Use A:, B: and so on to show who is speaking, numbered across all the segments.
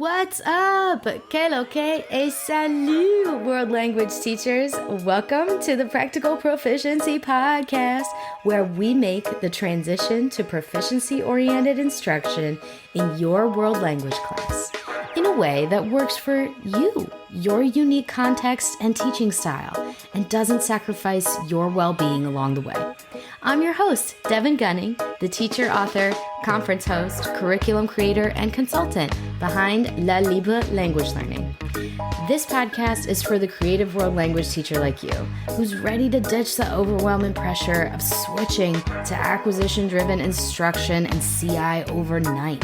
A: What's up? Que lo que et salut, world language teachers. Welcome to the Practical Proficiency Podcast, where we make the transition to proficiency-oriented instruction in your world language class in a way that works for you, your unique context and teaching style, and doesn't sacrifice your well-being along the way. I'm your host, Devin Gunning, the teacher, author, conference host, curriculum creator, and consultant behind La Libre Language Learning. This podcast is for the creative world language teacher like you, who's ready to ditch the overwhelming pressure of switching to acquisition-driven instruction and CI overnight.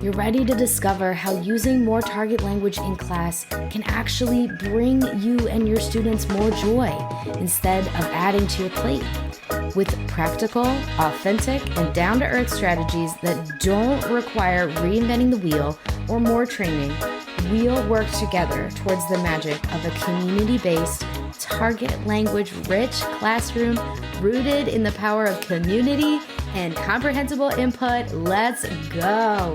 A: You're ready to discover how using more target language in class can actually bring you and your students more joy instead of adding to your plate. With practical, authentic, and down-to-earth strategies that don't require reinventing the wheel or more training, we'll work together towards the magic of a community-based, target language-rich classroom rooted in the power of community and comprehensible input. Let's go!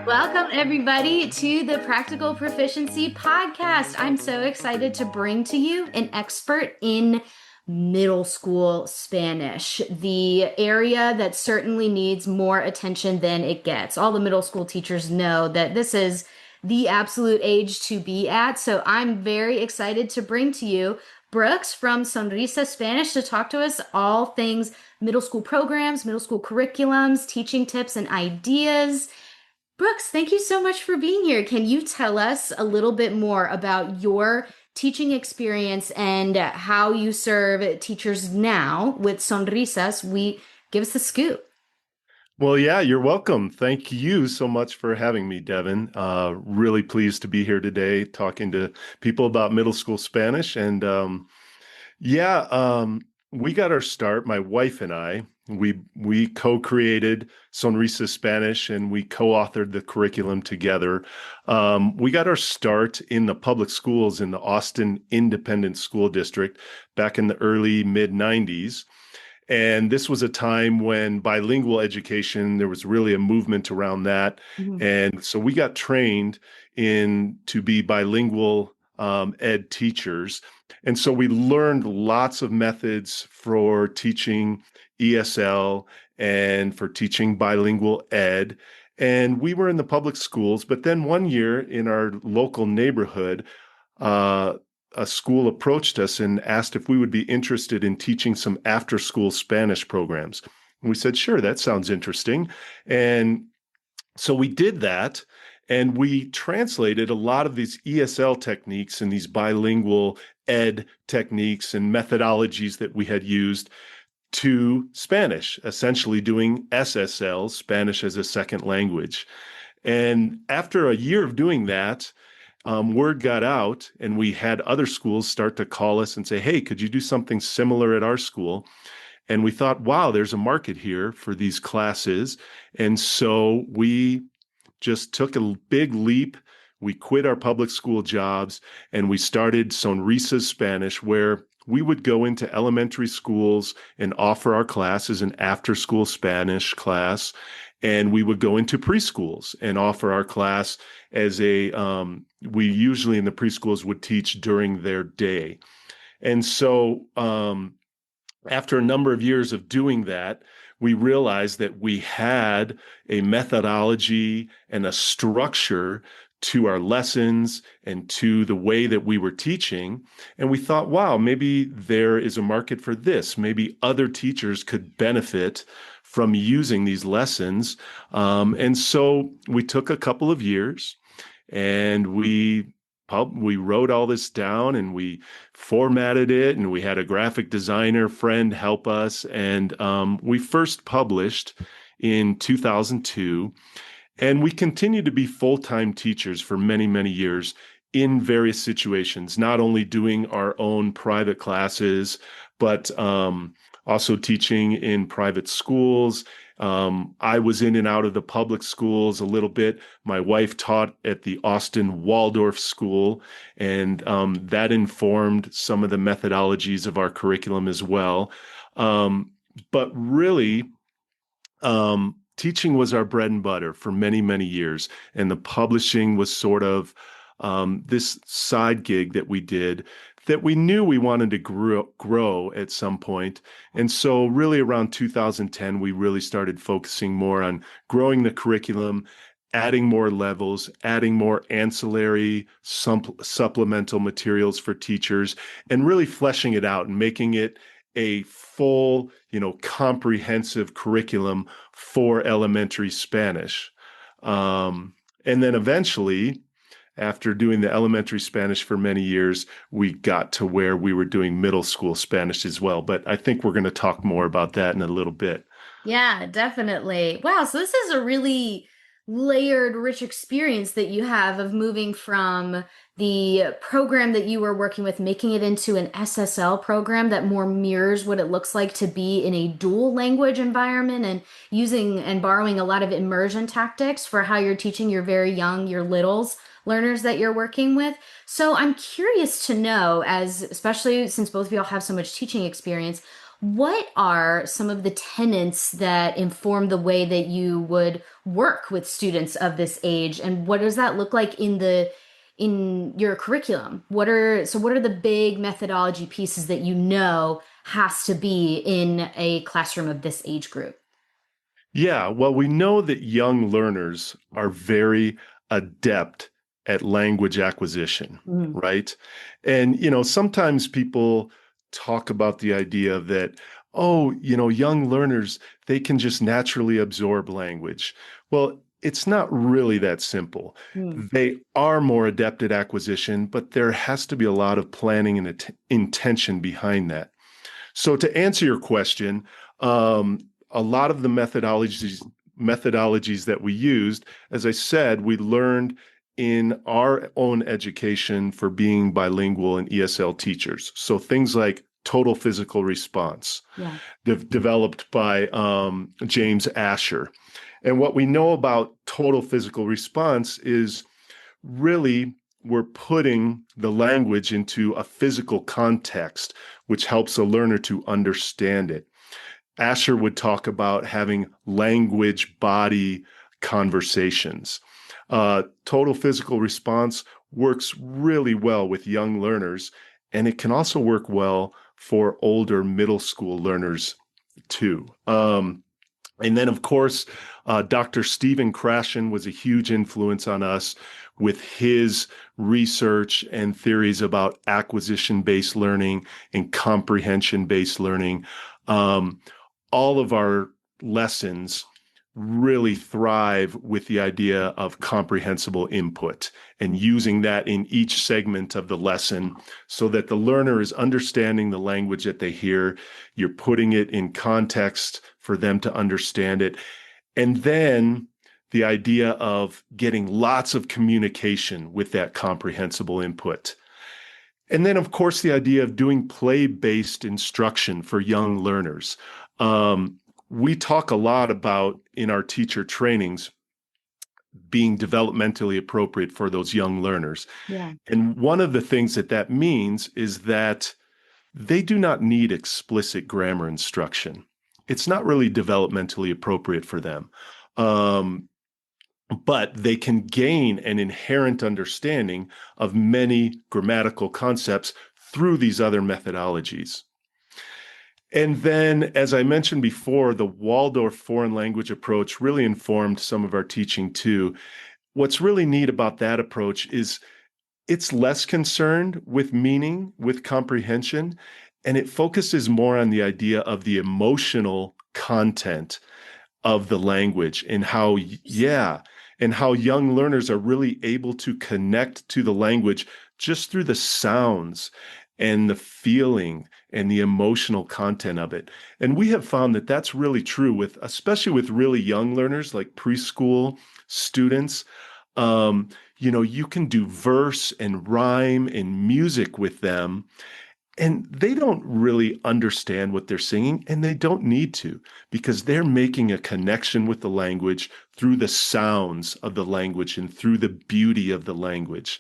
A: Welcome, everybody, to the Practical Proficiency Podcast. I'm so excited to bring to you an expert in middle school Spanish, the area that certainly needs more attention than it gets. All the middle school teachers know that this is the absolute age to be at. So I'm very excited to bring to you Brooks from Sonrisas Spanish to talk to us all things middle school programs, middle school curriculums, teaching tips and ideas. Brooks, thank you so much for being here. Can you tell us a little bit more about your teaching experience and how you serve teachers now with Sonrisas? Give us the scoop.
B: Well, yeah, you're welcome. Thank you so much for having me, Devin. Really pleased to be here today talking to people about middle school Spanish. And we got our start, my wife and I, we co-created Sonrisas Spanish and we co-authored the curriculum together. We got our start in the public schools in the Austin Independent School District back in the early mid-90s. And this was a time when bilingual education, there was really a movement around that. Mm-hmm. And so we got trained to be bilingual ed teachers. And so we learned lots of methods for teaching ESL and for teaching bilingual ed. And we were in the public schools, but then one year in our local neighborhood, a school approached us and asked if we would be interested in teaching some after-school Spanish programs. And we said, sure, that sounds interesting. And so we did that, and we translated a lot of these ESL techniques and these bilingual ed techniques and methodologies that we had used to Spanish, essentially doing SSL, Spanish as a second language. And after a year of doing that, word got out, and we had other schools start to call us and say, hey, could you do something similar at our school? And we thought, wow, there's a market here for these classes. And so we just took a big leap. We quit our public school jobs, and we started Sonrisas Spanish, where we would go into elementary schools and offer our class as an after-school Spanish class. And we would go into preschools and offer our class as we usually in the preschools would teach during their day. And so after a number of years of doing that, we realized that we had a methodology and a structure to our lessons and to the way that we were teaching. And we thought, wow, maybe there is a market for this. Maybe other teachers could benefit from using these lessons. And so we took a couple of years and we wrote all this down and we formatted it, and we had a graphic designer friend help us. And we first published in 2002. And we continued to be full-time teachers for many, many years in various situations, not only doing our own private classes, but also teaching in private schools. I was in and out of the public schools a little bit. My wife taught at the Austin Waldorf School, and that informed some of the methodologies of our curriculum as well. But really, teaching was our bread and butter for many, many years. And the publishing was sort of this side gig that we did that we knew we wanted to grow at some point. And so, really, around 2010, we really started focusing more on growing the curriculum, adding more levels, adding more ancillary supplemental materials for teachers, and really fleshing it out and making it a full, comprehensive curriculum for elementary Spanish. And then eventually, after doing the elementary Spanish for many years, we got to where we were doing middle school Spanish as well. But I think we're going to talk more about that in a little bit.
A: Yeah, definitely. Wow, so this is a really layered, rich experience that you have of moving from the program that you were working with, making it into an SSL program that more mirrors what it looks like to be in a dual language environment and using and borrowing a lot of immersion tactics for how you're teaching your very young, your littles learners that you're working with. So I'm curious to know, as especially since both of y'all have so much teaching experience, what are some of the tenets that inform the way that you would work with students of this age, and what does that look like in your curriculum? What are the big methodology pieces that you know has to be in a classroom of this age group?
B: Yeah, well, we know that young learners are very adept at language acquisition,
A: Mm,
B: right? And, sometimes people talk about the idea that, oh, young learners, they can just naturally absorb language. Well, it's not really that simple.
A: mm,
B: They are more adept at acquisition, but there has to be a lot of planning and intention behind that. So to answer your question, a lot of the methodologies that we used, as I said, we learned in our own education for being bilingual and ESL teachers. So things like total physical response,
A: yeah.
B: developed by James Asher. And what we know about total physical response is really we're putting the language into a physical context, which helps a learner to understand it. Asher would talk about having language body conversations. Total physical response works really well with young learners, and it can also work well for older middle school learners too. And then, of course, Dr. Stephen Krashen was a huge influence on us with his research and theories about acquisition-based learning and comprehension-based learning. Um, all of our lessons really thrive with the idea of comprehensible input and using that in each segment of the lesson so that the learner is understanding the language that they hear. You're putting it in context for them to understand it. And then the idea of getting lots of communication with that comprehensible input. And then, of course, the idea of doing play-based instruction for young learners. We talk a lot about in our teacher trainings being developmentally appropriate for those young learners.
A: Yeah.
B: And one of the things that means is that they do not need explicit grammar instruction. It's not really developmentally appropriate for them. But they can gain an inherent understanding of many grammatical concepts through these other methodologies. And then, as I mentioned before, the Waldorf foreign language approach really informed some of our teaching too. What's really neat about that approach is it's less concerned with meaning, with comprehension, and it focuses more on the idea of the emotional content of the language and how, yeah, and how young learners are really able to connect to the language just through the sounds and the feeling and the emotional content of it. And we have found that that's really true with, especially with really young learners like preschool students. You can do verse and rhyme and music with them, and they don't really understand what they're singing, and they don't need to, because they're making a connection with the language through the sounds of the language and through the beauty of the language.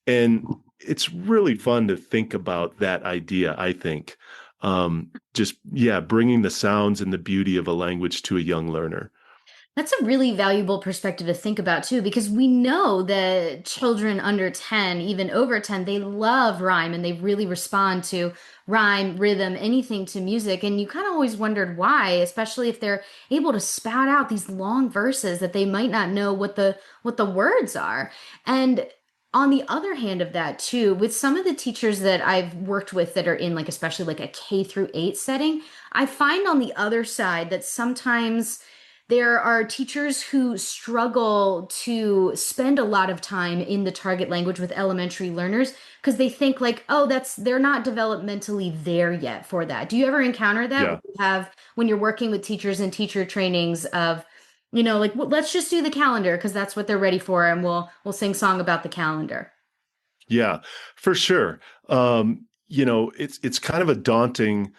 B: And it's really fun to think about that idea, I think. Just, yeah, bringing the sounds and the beauty of a language to a young learner.
A: That's a really valuable perspective to think about too, because we know that children under 10, even over 10, they love rhyme and they really respond to rhyme, rhythm, anything to music. And you kind of always wondered why, especially if they're able to spout out these long verses that they might not know what the words are. And on the other hand of that too, with some of the teachers that I've worked with that are in like especially like a K through 8 setting, I find on the other side that sometimes there are teachers who struggle to spend a lot of time in the target language with elementary learners because they think like, oh, they're not developmentally there yet for that. Do you ever encounter that
B: Yeah.
A: when you're working with teachers and teacher trainings of, like, well, let's just do the calendar because that's what they're ready for, and we'll sing song about the calendar.
B: Yeah, for sure. It's kind of a daunting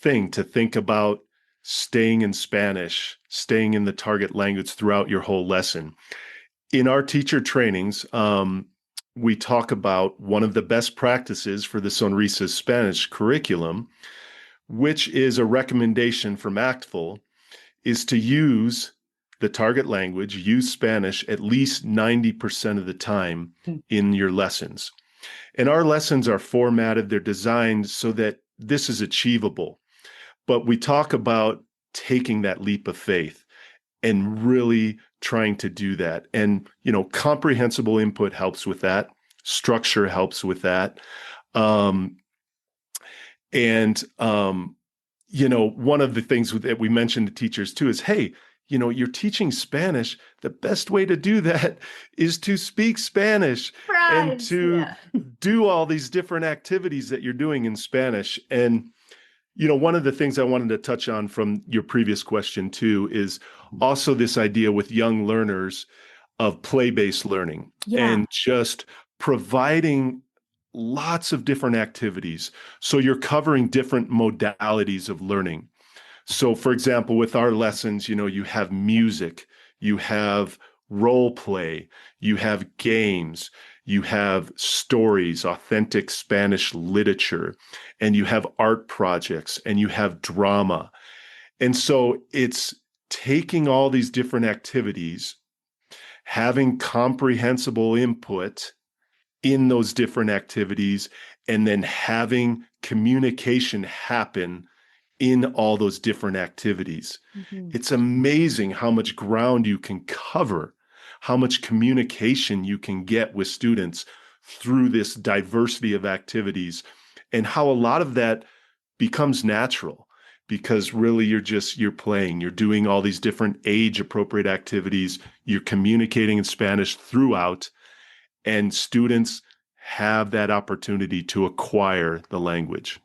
B: thing to think about staying in Spanish, staying in the target language throughout your whole lesson. In our teacher trainings, we talk about one of the best practices for the Sonrisas Spanish curriculum, which is a recommendation from ACTFL, is to use the target language, use Spanish at least 90% of the time in your lessons. And our lessons are formatted, they're designed so that this is achievable. But we talk about taking that leap of faith and really trying to do that. And, comprehensible input helps with that. Structure helps with that. Um, and one of the things that we mentioned to teachers too is, hey, you're teaching Spanish. The best way to do that is to speak Spanish and
A: Surprise!
B: to
A: Yeah.
B: do all these different activities that you're doing in Spanish. And, one of the things I wanted to touch on from your previous question too is also this idea with young learners of play-based learning
A: Yeah.
B: and just providing lots of different activities. So you're covering different modalities of learning. So, for example, with our lessons, you have music, you have role play, you have games, you have stories, authentic Spanish literature, and you have art projects, and you have drama. And so it's taking all these different activities, having comprehensible input in those different activities, and then having communication happen in all those different activities.
A: Mhm.
B: It's amazing how much ground you can cover, how much communication you can get with students through this diversity of activities, and how a lot of that becomes natural because really you're playing, you're doing all these different age appropriate activities, you're communicating in Spanish throughout, and students have that opportunity to acquire the language.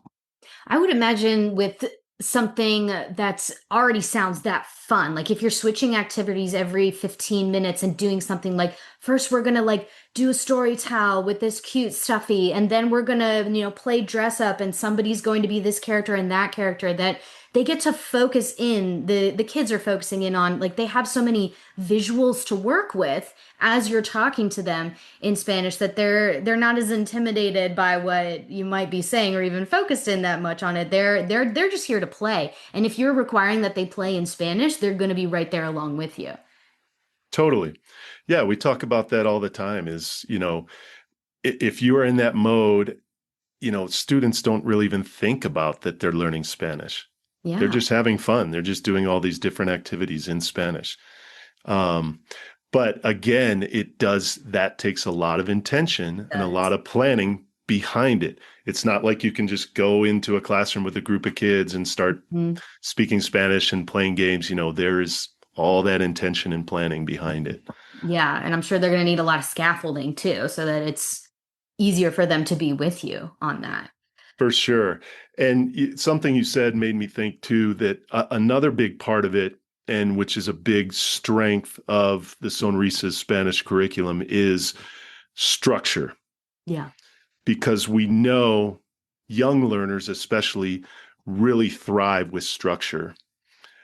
A: I would imagine with something that's already sounds that fun, like if you're switching activities every 15 minutes and doing something like first we're gonna like do a story tell with this cute stuffy, and then we're gonna, play dress up and somebody's going to be this character and that character, that they get to focus in, the kids are focusing in on, like they have so many visuals to work with as you're talking to them in Spanish that they're not as intimidated by what you might be saying or even focused in that much on it. They're just here to play. And if you're requiring that they play in Spanish, they're going to be right there along with you.
B: Totally. Yeah, we talk about that all the time is, if you are in that mode, students don't really even think about that they're learning Spanish. They're
A: Yeah.
B: just having fun. They're just doing all these different activities in Spanish. Um, but again, that takes a lot of intention and a lot
A: Does.
B: of planning behind it. It's not like you can just go into a classroom with a group of kids and start
A: Mhm.
B: speaking Spanish and playing games. There is all that intention and planning behind it.
A: Yeah, and I'm sure they're going to need a lot of scaffolding too, so that it's easier for them to be with you on that.
B: For sure. And something you said made me think too that another big part of it, and which is a big strength of the Sonrisas Spanish curriculum, is structure.
A: Yeah.
B: Because we know young learners, especially, really thrive with structure.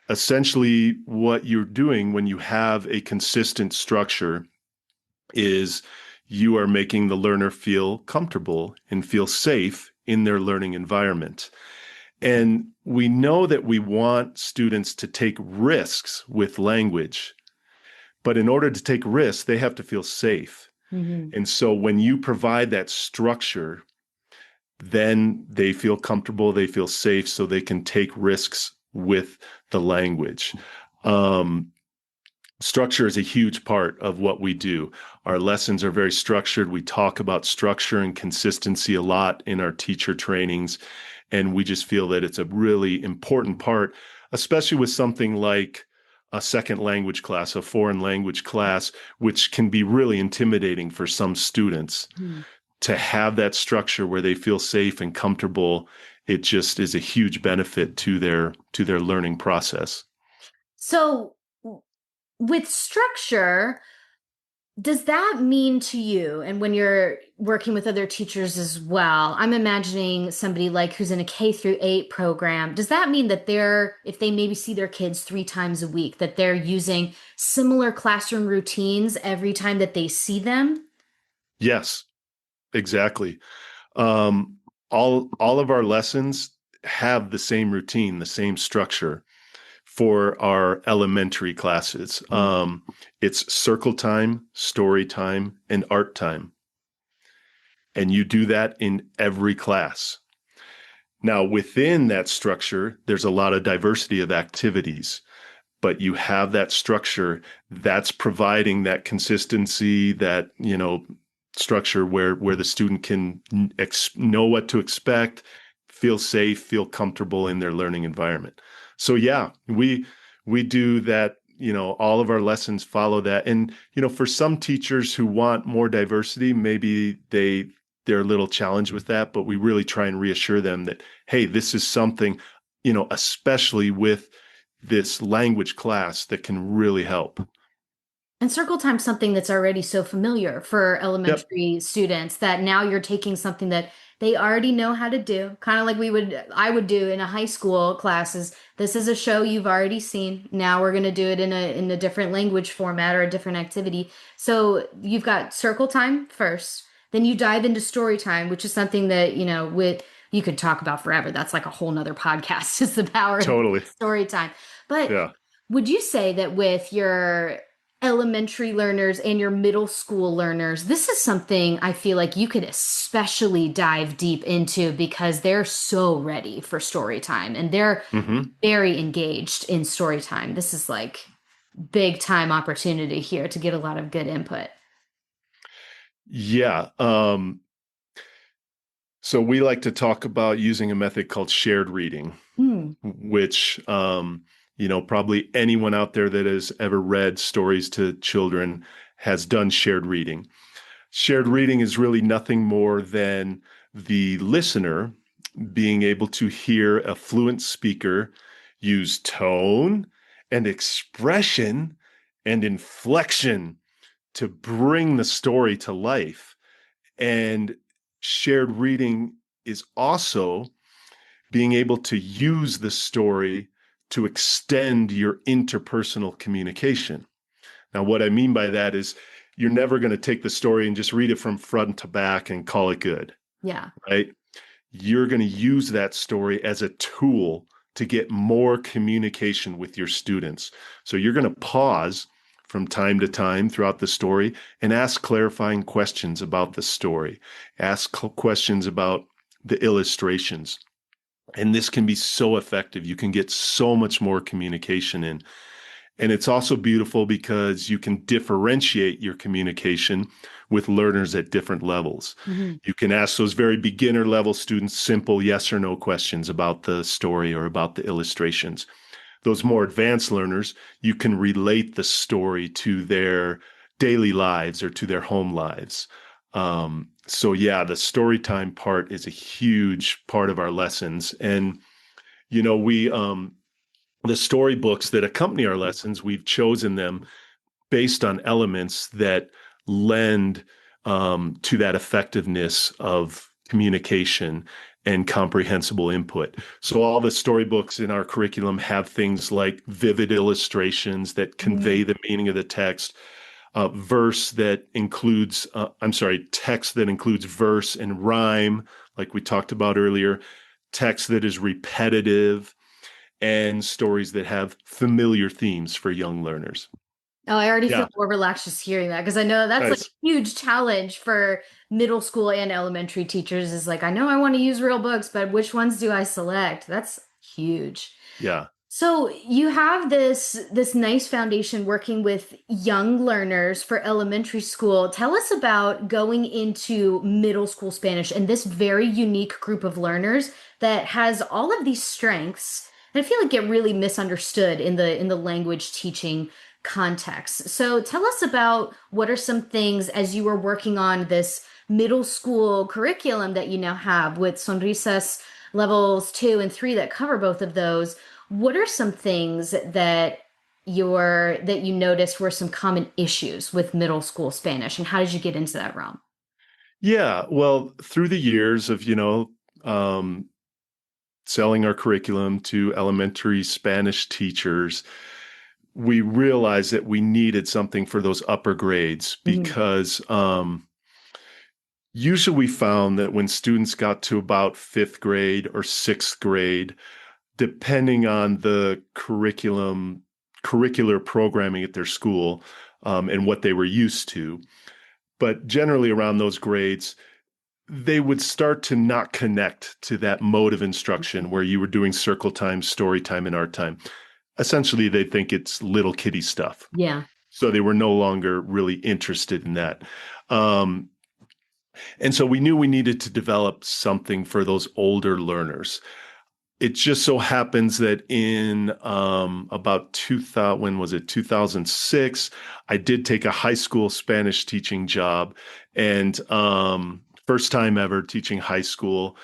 B: Essentially, what you're doing when you have a consistent structure is you are making the learner feel comfortable and feel safe in their learning environment. And we know that we want students to take risks with language But in order to take risks, they have to feel safe.
A: Hmm.
B: And so when you provide that structure, then they feel comfortable, they feel safe, so they can take risks with the language. Um, Structure is a huge part of what we do. Our lessons are very structured. We talk about structure and consistency a lot in our teacher trainings. And we just feel that it's a really important part, especially with something like a second language class, a foreign language class, which can be really intimidating for some students. To have that structure where they feel safe and comfortable, it just is a huge benefit to their learning process.
A: So, with structure, does that mean to you, and when you're working with other teachers as well, I'm imagining somebody like who's in a K through 8 program, does that mean that if they maybe see their kids 3 times a week, that they're using similar classroom routines every time that they see them?
B: Yes, exactly. Um, all of our lessons have the same routine, the same structure for our elementary classes. It's circle time, story time, and art time. And you do that in every class. Now, within that structure, there's a lot of diversity of activities, but you have that structure that's providing that consistency, that, structure where the student can know what to expect, feel safe, feel comfortable in their learning environment. So yeah, we do that. All of our lessons follow that. And for some teachers who want more diversity, maybe they're a little challenged with that, but we really try and reassure them that, hey, this is something, especially with this language class, that can really help.
A: And circle time's something that's already so familiar for
B: Yep.
A: elementary students that now you're taking something that they already know how to do, kind of like I would do in a high school classes. This is a show you've already seen. Now we're going to do it in a different language format or a different activity. So you've got circle time first, then you dive into story time, which is something that, with you could talk about forever. That's like a whole nother podcast, is the power of
B: Totally.
A: story time. But
B: Yeah.
A: would you say that with your elementary learners and your middle school learners, this is something I feel like you could especially dive deep into because they're so ready for story time and they're
B: Hmm.
A: very engaged in story time. This is like big time opportunity here to get a lot of good input.
B: Yeah. So we like to talk about using a method called shared reading,
A: Hmm.
B: which, probably anyone out there that has ever read stories to children has done shared reading. Shared reading is really nothing more than the listener being able to hear a fluent speaker use tone and expression and inflection to bring the story to life. And shared reading is also being able to use the story to extend your interpersonal communication. Now, what I mean by that is you're never going to take the story and just read it from front to back and call it good,
A: Yeah.
B: right? You're going to use that story as a tool to get more communication with your students. So you're going to pause from time to time throughout the story and ask clarifying questions about the story, ask questions about the illustrations. And this can be so effective. You can get so much more communication in. And it's also beautiful because you can differentiate your communication with learners at different levels.
A: Hmm.
B: You can ask those very beginner level students simple yes or no questions about the story or about the illustrations. Those more advanced learners, you can relate the story to their daily lives or to their home lives. So yeah, the story time part is a huge part of our lessons. And, we, the storybooks that accompany our lessons, we've chosen them based on elements that lend to that effectiveness of communication and comprehensible input. So all the storybooks in our curriculum have things like vivid illustrations that convey the meaning of the text, text that includes verse and rhyme, like we talked about earlier, text that is repetitive, and stories that have familiar themes for young learners.
A: Oh, I already feel
B: Yeah,
A: more relaxed just hearing that because I know that's like a
B: nice.
A: huge challenge for middle school and elementary teachers is like, I know I want to use real books, but which ones do I select? That's huge.
B: Yeah.
A: So you have this nice foundation working with young learners for elementary school. Tell us about going into middle school Spanish and this very unique group of learners that has all of these strengths. And I feel like get really misunderstood in the language teaching context. So tell us about what are some things as you were working on this middle school curriculum that you now have with Sonrisas levels 2 and 3 that cover both of those. What are some things that you noticed were some common issues with middle school Spanish, and how did you get into that realm?
B: Yeah. Well, through the years of, um, selling our curriculum to elementary Spanish teachers, we realized that we needed something for those upper grades
A: Mhm.
B: because usually we found that when students got to about fifth grade or sixth grade, depending on the curricular programming at their school, and what they were used to, but generally around those grades, they would start to not connect to that mode of instruction where you were doing circle time, story time, and art time. Essentially, they think it's little kiddie stuff.
A: Yeah.
B: So they were no longer really interested in that. Um, and so we knew we needed to develop something for those older learners. It just so happens that in about 2000, when was it, 2006, I did take a high school Spanish teaching job, and first time ever teaching high school.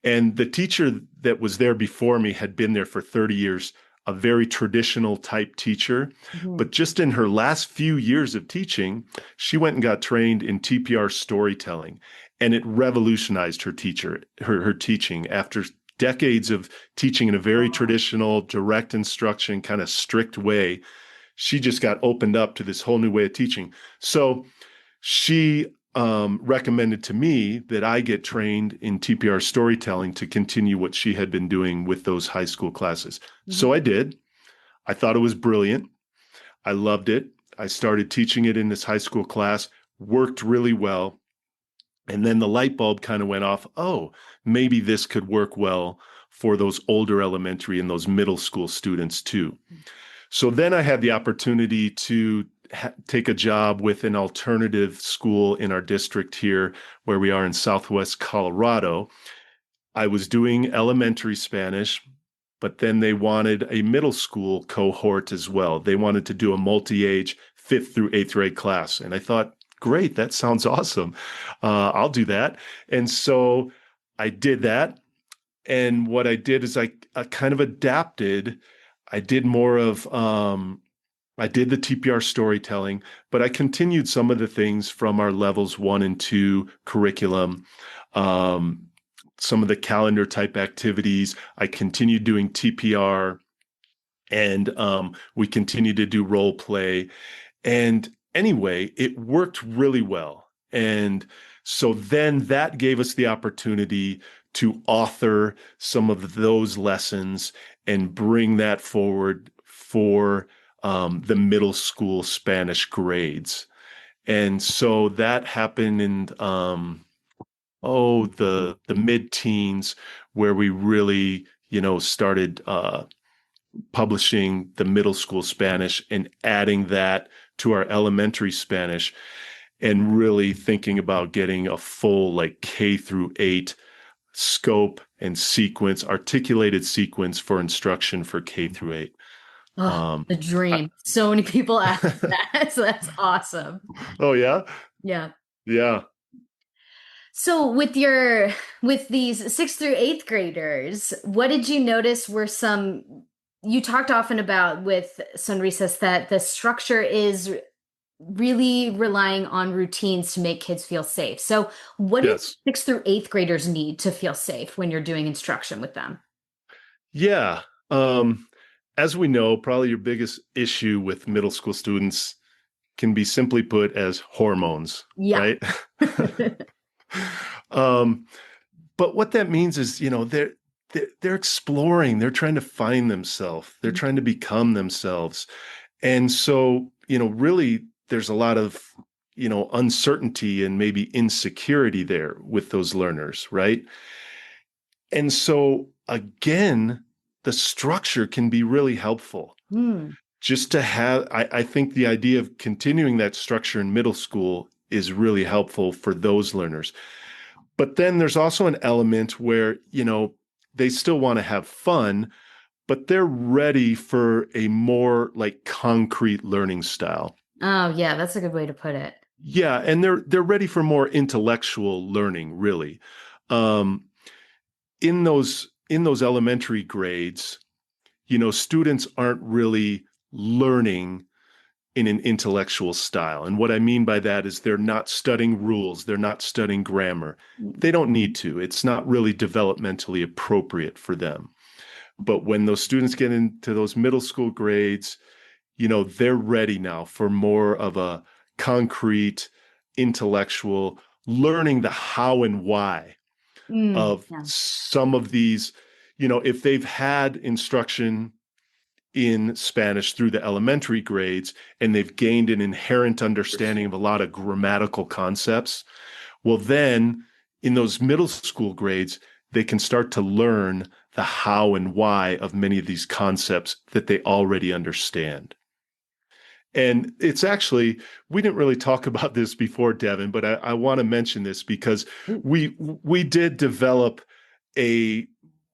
B: And the teacher that was there before me had been there for 30 years, a very traditional type teacher.
A: Mhm.
B: But just in her last few years of teaching, she went and got trained in TPR storytelling. And it revolutionized her teaching after decades of teaching in a very traditional, direct instruction, kind of strict way. She just got opened up to this whole new way of teaching. So she recommended to me that I get trained in TPR storytelling to continue what she had been doing with those high school classes. So
A: Mhm.
B: I did. I thought it was brilliant. I loved it. I started teaching it in this high school class, worked really well. And then the light bulb kind of went off. Oh, maybe this could work well for those older elementary and those middle school students too. So then I had the opportunity to take a job with an alternative school in our district here, where we are in Southwest Colorado. I was doing elementary Spanish, but then they wanted a middle school cohort as well. They wanted to do a multi-age fifth through eighth grade class. And I thought, great, that sounds awesome. I'll do that. And so I did that. And what I did is I kind of adapted. I did more of I did the TPR storytelling, but I continued some of the things from our levels 1 and 2 curriculum. Um, some of the calendar type activities. I continued doing TPR, and we continued to do role play. And anyway, it worked really well. And so then that gave us the opportunity to author some of those lessons and bring that forward for the middle school Spanish grades. And so that happened in the mid-teens, where we really, started publishing the middle school Spanish and adding that to our elementary Spanish, and really thinking about getting a full like K through 8 scope and sequence, articulated sequence for instruction for K through 8.
A: Oh,
B: Um,
A: the
B: I-
A: dream. So many people ask that. So that's awesome.
B: oh yeah,
A: Yeah.
B: yeah,
A: So with these sixth through eighth graders, what did you notice were some you talked often about with Sonrisas that the structure is really relying on routines to make kids feel safe. So what do
B: yes,
A: sixth through eighth graders need to feel safe when you're doing instruction with them?
B: yeah. Um, as we know, probably your biggest issue with middle school students can be simply put as hormones,
A: Yeah.
B: right? um, but what that means is, they're exploring, they're trying to find themselves, they're trying to become themselves. And so, really there's a lot of, uncertainty and maybe insecurity there with those learners, right? And so again, the structure can be really helpful.
A: Mm.
B: Just to have, I think the idea of continuing that structure in middle school is really helpful for those learners. But then there's also an element where, they still want to have fun, but they're ready for a more like concrete learning style.
A: Oh, yeah, that's a good way to put it.
B: Yeah, and they're ready for more intellectual learning, really. Um, in those elementary grades, students aren't really learning in an intellectual style. And what I mean by that is they're not studying rules, they're not studying grammar. They don't need to. It's not really developmentally appropriate for them. But when those students get into those middle school grades, they're ready now for more of a concrete, intellectual, learning the how and why of
A: Yeah.
B: some of these, if they've had instruction in Spanish through the elementary grades and they've gained an inherent understanding of a lot of grammatical concepts, well, then in those middle school grades, they can start to learn the how and why of many of these concepts that they already understand. And it's actually, we didn't really talk about this before, Devin, but I want to mention this because we did develop a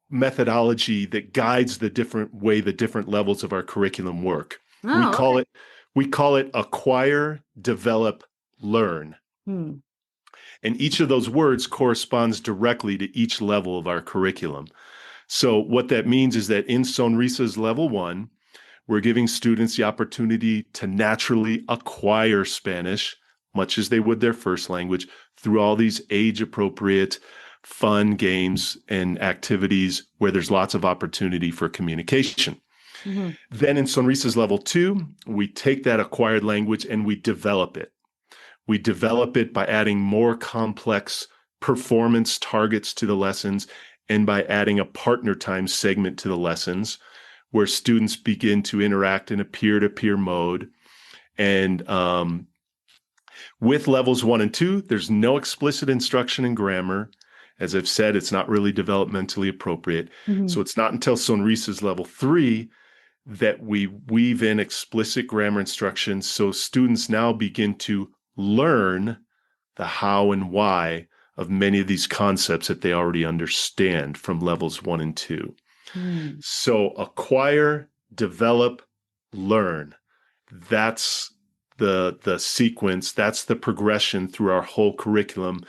B: methodology that guides the different levels of our curriculum work. We
A: Oh,
B: call it acquire, develop, learn.
A: hmm.
B: And each of those words corresponds directly to each level of our curriculum. So what that means is that in Sonrisas level 1, we're giving students the opportunity to naturally acquire Spanish, much as they would their first language, through all these age-appropriate fun games and activities where there's lots of opportunity for communication.
A: Mm-hmm.
B: Then in Sonrisas level 2, we take that acquired language and we develop it. We develop it by adding more complex performance targets to the lessons and by adding a partner time segment to the lessons where students begin to interact in a peer-to-peer mode. And with levels 1 and 2, there's no explicit instruction in grammar. As I've said, it's not really developmentally appropriate.
A: Mm-hmm.
B: So it's not until Sonrisas level 3 that we weave in explicit grammar instruction. So students now begin to learn the how and why of many of these concepts that they already understand from levels 1 and 2.
A: Mm.
B: So acquire, develop, learn. That's the sequence. That's the progression through our whole curriculum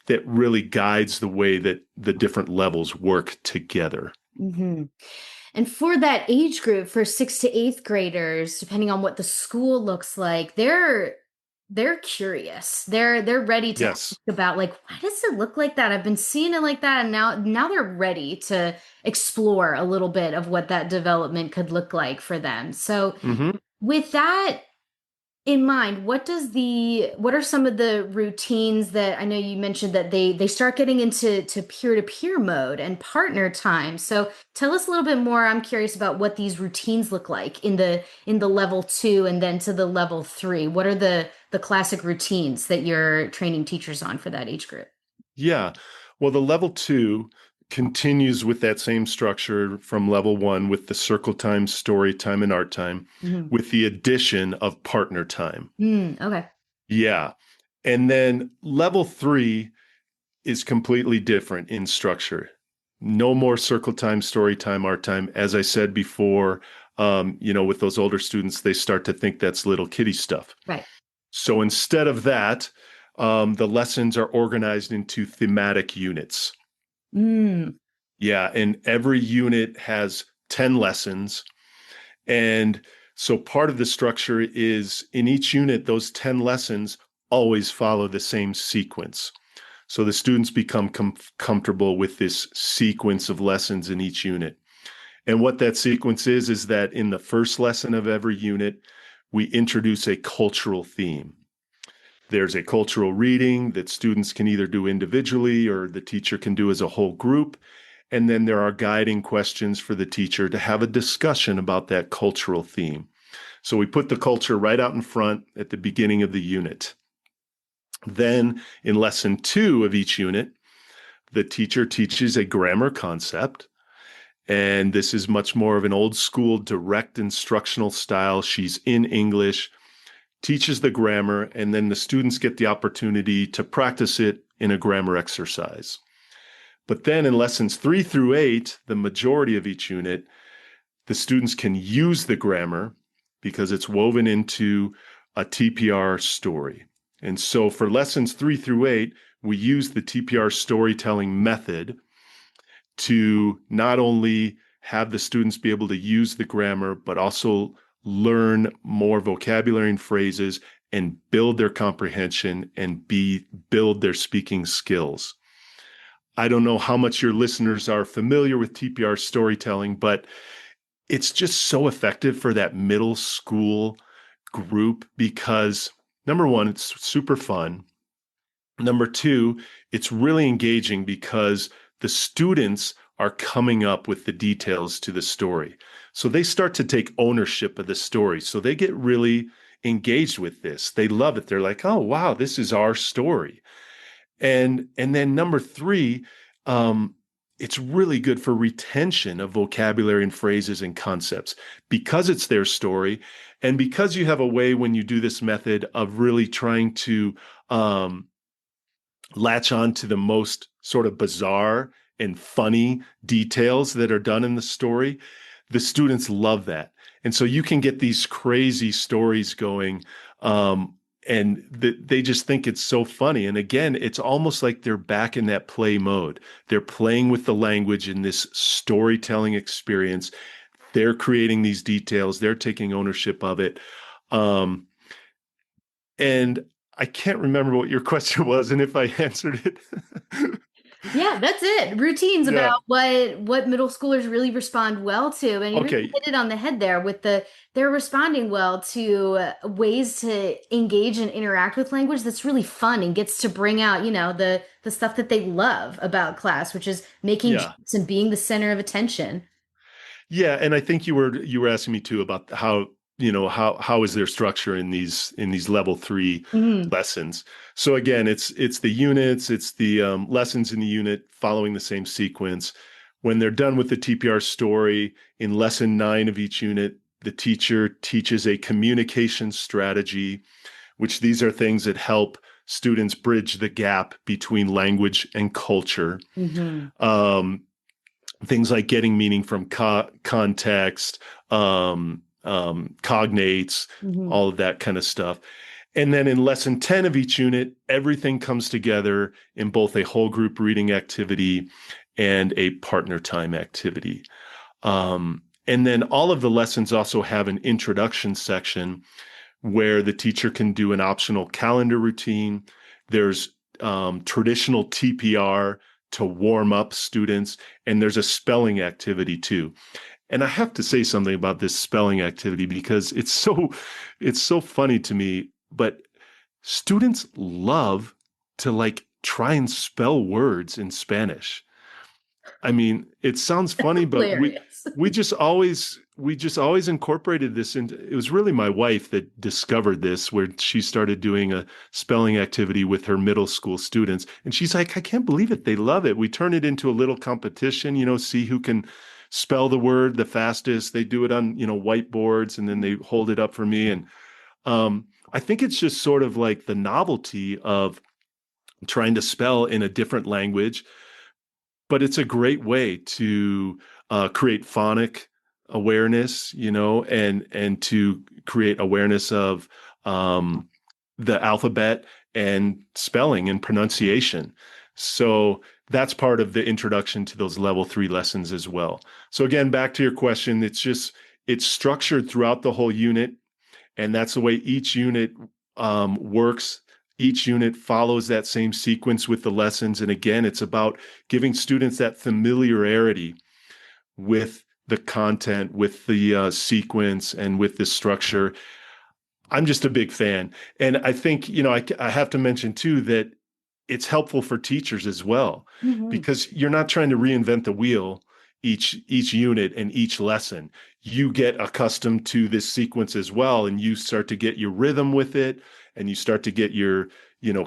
B: that really guides the way that the different levels work together.
A: Mm-hmm. And for that age group, for 6th to 8th graders, depending on what the school looks like, they're curious. They're ready to
B: Yes.
A: ask about like, why does it look like that? I've been seeing it like that, and now they're ready to explore a little bit of what that development could look like for them. So
B: Mm-hmm.
A: with that in mind, what are some of the routines that I know you mentioned that they start getting into peer-to-peer mode and partner time. So tell us a little bit more. I'm curious about what these routines look like in the level 2 and then to the level 3. What are the classic routines that you're training teachers on for that age group?
B: Yeah. Well, the level 2 continues with that same structure from level 1 with the circle time, story time, and art time,
A: Mm-hmm.
B: with the addition of partner time.
A: Okay.
B: Yeah. And then level 3 is completely different in structure. No more circle time, story time, art time. As I said before, with those older students, they start to think that's little kiddie stuff.
A: Right.
B: So instead of that, the lessons are organized into thematic units.
A: Mm.
B: Yeah, and every unit has 10 lessons. And so part of the structure is in each unit, those 10 lessons always follow the same sequence. So the students become comfortable with this sequence of lessons in each unit. And what that sequence is that in the first lesson of every unit, we introduce a cultural theme. There's a cultural reading that students can either do individually or the teacher can do as a whole group. And then there are guiding questions for the teacher to have a discussion about that cultural theme. So we put the culture right out in front at the beginning of the unit. Then in lesson 2 of each unit, the teacher teaches a grammar concept. And this is much more of an old school direct instructional style. She's in English, teaches the grammar, and then the students get the opportunity to practice it in a grammar exercise. But then in lessons 3 through 8, the majority of each unit, the students can use the grammar because it's woven into a TPR story. And so for lessons 3 through 8, we use the TPR storytelling method to not only have the students be able to use the grammar, but also learn more vocabulary and phrases and build their comprehension and build their speaking skills. I don't know how much your listeners are familiar with TPR storytelling, but it's just so effective for that middle school group because, number one, it's super fun. Number two, it's really engaging because the students are coming up with the details to the story. So they start to take ownership of the story. So they get really engaged with this. They love it. They're like, oh, wow, this is our story. And then number three, it's really good for retention of vocabulary and phrases and concepts because it's their story. And because you have a way when you do this method of really trying to latch on to the most sort of bizarre and funny details that are done in the story, the students love that. And so you can get these crazy stories going, and they just think it's so funny. And again, it's almost like they're back in that play mode. They're playing with the language in this storytelling experience. They're creating these details. They're taking ownership of it. And I can't remember what your question was and if I answered it.
A: Yeah, that's it. Routines
B: Yeah.
A: about what middle schoolers really respond well to. And you really
B: Okay.
A: hit it on the head there with they're responding well to ways to engage and interact with language that's really fun and gets to bring out, the stuff that they love about class, which is making
B: Yeah.
A: jokes and being the center of attention.
B: Yeah, and I think you were asking me too about how is their structure in these level 3
A: Mhm.
B: lessons. So again, it's the units, it's the lessons in the unit following the same sequence. When they're done with the TPR story, in lesson 9 of each unit, the teacher teaches a communication strategy, which these are things that help students bridge the gap between language and culture.
A: Mhm.
B: Um, Things like getting meaning from context, cognates,
A: Mhm.
B: all of that kind of stuff. And then in lesson 10 of each unit, everything comes together in both a whole group reading activity and a partner time activity. And then all of the lessons also have an introduction section where the teacher can do an optional calendar routine. There's traditional TPR to warm up students, and there's a spelling activity too. And I have to say something about this spelling activity because it's so funny to me, but students love to like try and spell words in Spanish. I mean, it sounds funny, but we
A: Hilarious.
B: we just always we just always incorporated this into it was really my wife that discovered this where she started doing a spelling activity with her middle school students. And she's like, I can't believe it. They love it. We turn it into a little competition, see who can spell the word the fastest. They do it on, whiteboards and then they hold it up for me. And I think it's just sort of like the novelty of trying to spell in a different language, but it's a great way to create phonic awareness, and to create awareness of the alphabet and spelling and pronunciation. So that's part of the introduction to those level 3 lessons as well. So again, back to your question, it's structured throughout the whole unit, and that's the way each unit works. Each unit follows that same sequence with the lessons. And again, it's about giving students that familiarity with the content, with the sequence, and with the structure. I'm just a big fan. And I think, I have to mention too that it's helpful for teachers as well,
A: Mhm.
B: because you're not trying to reinvent the wheel. each unit and each lesson, you get accustomed to this sequence as well, and you start to get your rhythm with it, and you start to get your,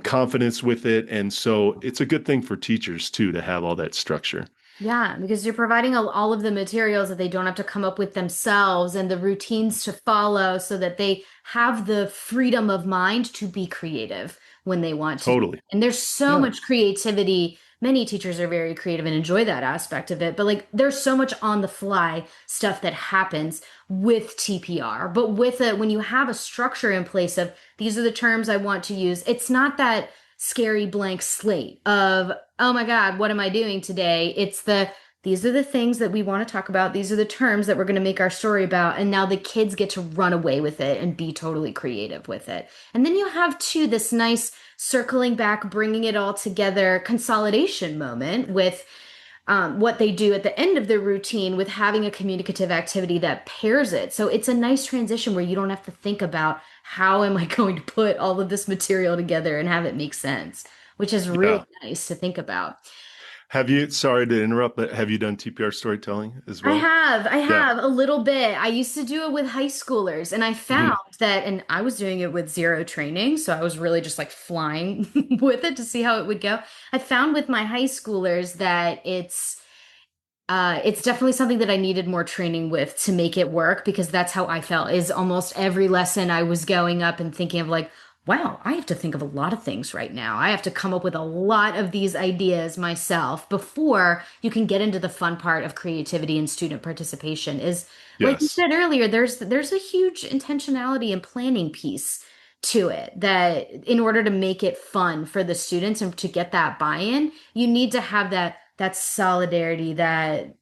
B: confidence with it. And so it's a good thing for teachers too to have all that structure.
A: Yeah, because you're providing all of the materials that they don't have to come up with themselves and the routines to follow so that they have the freedom of mind to be creative when they want to be.
B: Totally.
A: And there's so
B: Yeah.
A: much creativity. Many teachers are very creative and enjoy that aspect of it, but like there's so much on the fly stuff that happens with TPR. But with it, when you have a structure in place of these are the terms I want to use, it's not that scary blank slate of, oh my God, what am I doing today? It's these are the things that we want to talk about. These are the terms that we're going to make our story about. And now the kids get to run away with it and be totally creative with it. And then you have too this nice circling back, bringing it all together consolidation moment with what they do at the end of their routine with having a communicative activity that pairs it. So it's a nice transition where you don't have to think about how am I going to put all of this material together and have it make sense, which is really
B: Yeah.
A: nice to think about.
B: Sorry to interrupt, but have you done TPR storytelling as
A: I
B: well?
A: have, I
B: Yeah.
A: have a little bit. I used to do it with high schoolers, and I found
B: Mhm.
A: that, and I was doing it with zero training, so I was really just like flying with it to see how it would go. I found with my high schoolers that it's definitely something that I needed more training with to make it work because that's how I felt is almost every lesson I was going up and thinking of like, wow, I have to think of a lot of things right now. I have to come up with a lot of these ideas myself before you can get into the fun part of creativity and student participation is like you
B: Yes.
A: said earlier, there's a huge intentionality and planning piece to it that in order to make it fun for the students and to get that buy-in, you need to have that solidarity, that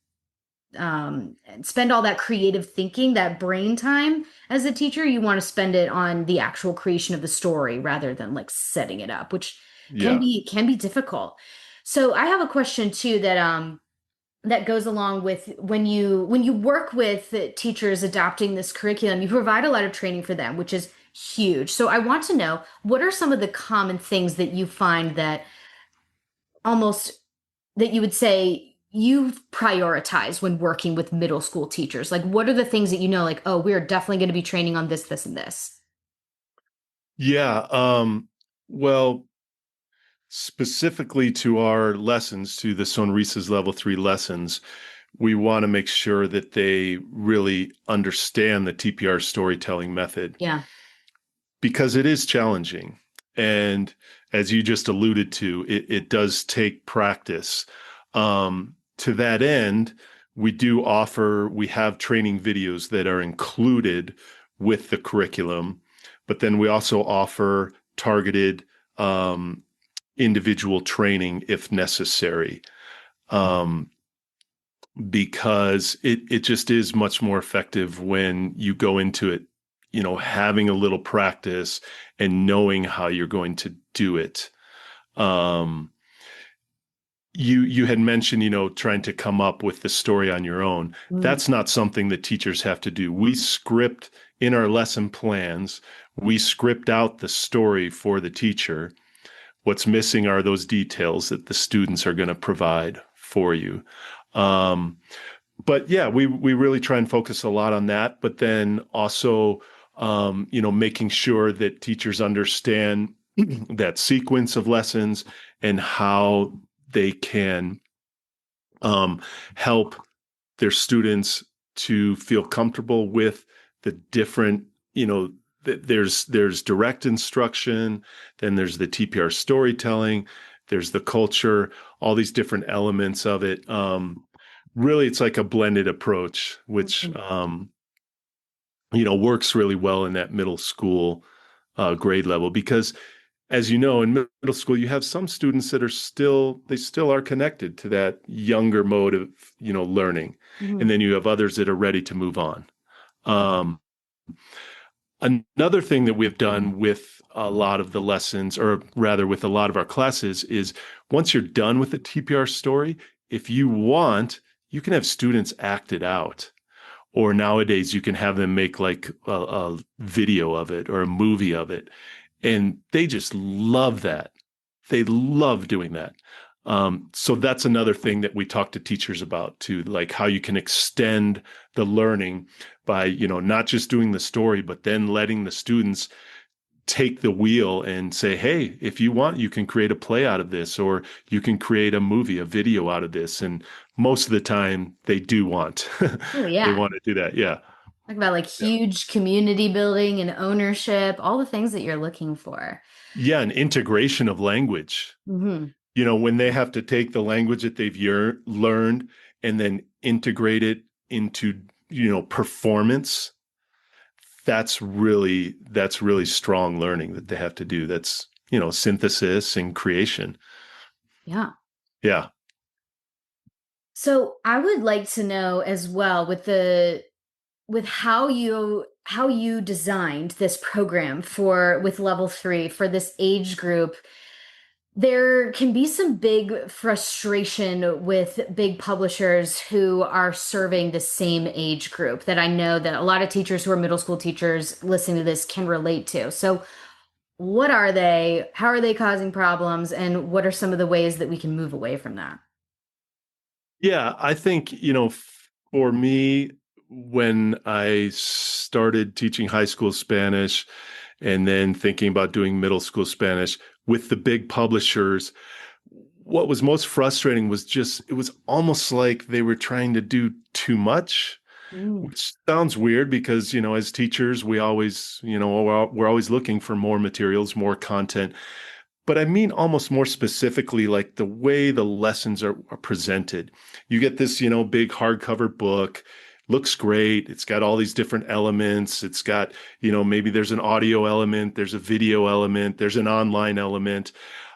A: spend all that creative thinking, that brain time as a teacher. You want to spend it on the actual creation of the story rather than like setting it up, which
B: Yeah.
A: can be difficult. So I have a question too that goes along with when you work with teachers adopting this curriculum, you provide a lot of training for them, which is huge. So I want to know what are some of the common things that you find that almost that you would say you prioritize when working with middle school teachers? Like, what are the things that you know, like, oh, we're definitely going to be training on this, this, and this?
B: Yeah. Well, specifically to our lessons, to the Sonrisas Level 3 lessons, we want to make sure that they really understand the TPR storytelling method
A: Yeah.
B: because it is challenging. And as you just alluded to, it does take practice. To that end, we have training videos that are included with the curriculum, but then we also offer targeted individual training if necessary. Um, because it just is much more effective when you go into it, having a little practice and knowing how you're going to do it. Um, you had mentioned, trying to come up with the story on your own.
A: Mm.
B: That's not something that teachers have to do. We script in our lesson plans, we script out the story for the teacher. What's missing are those details that the students are going to provide for you. Um, but yeah, we really try and focus a lot on that, but then also, making sure that teachers understand that sequence of lessons and how they can um, help their students to feel comfortable with the different, there's direct instruction, then there's the TPR storytelling, there's the culture, all these different elements of it. Really, it's like a blended approach, which works really well in that middle school grade level because as you know, in middle school, you have some students that they still are connected to that younger mode of, learning. And
A: Mhm.
B: then you have others that are ready to move on. Um, Another thing that we've done with a lot of the lessons, or rather with a lot of our classes, is once you're done with the TPR story, if you want, you can have students act it out. Or nowadays, you can have them make like a video of it or a movie of it. And they just love that. They love doing that. So that's another thing that we talk to teachers about too, like how you can extend the learning by, not just doing the story, but then letting the students take the wheel and say, hey, if you want, you can create a play out of this, or you can create a movie, a video out of this. And most of the time they do want,
A: Oh
B: they
A: yeah.
B: want to do that. Yeah.
A: Talk about like
B: Yeah.
A: huge community building and ownership, all the things that you're looking for.
B: Yeah. And integration of language,
A: Hmm.
B: when they have to take the language that they've learned and then integrate it into, performance. That's really strong learning that they have to do. That's, synthesis and creation.
A: Yeah.
B: Yeah.
A: So I would like to know as well with how you designed this program for with level 3 for this age group. There can be some big frustration with big publishers who are serving the same age group that I know that a lot of teachers who are middle school teachers listening to this can relate to. So, what are they? How are they causing problems? And what are some of the ways that we can move away from that?
B: Yeah. I think, for me, when I started teaching high school Spanish and then thinking about doing middle school Spanish with the big publishers, what was most frustrating was just, it was almost like they were trying to do too much,
A: Mm.
B: which sounds weird because, as teachers, we always, we're always looking for more materials, more content. But I mean, almost more specifically, like the way the lessons are presented. You get this, big hardcover book, looks great. It's got all these different elements. It's got, maybe there's an audio element, there's a video element, there's an online element.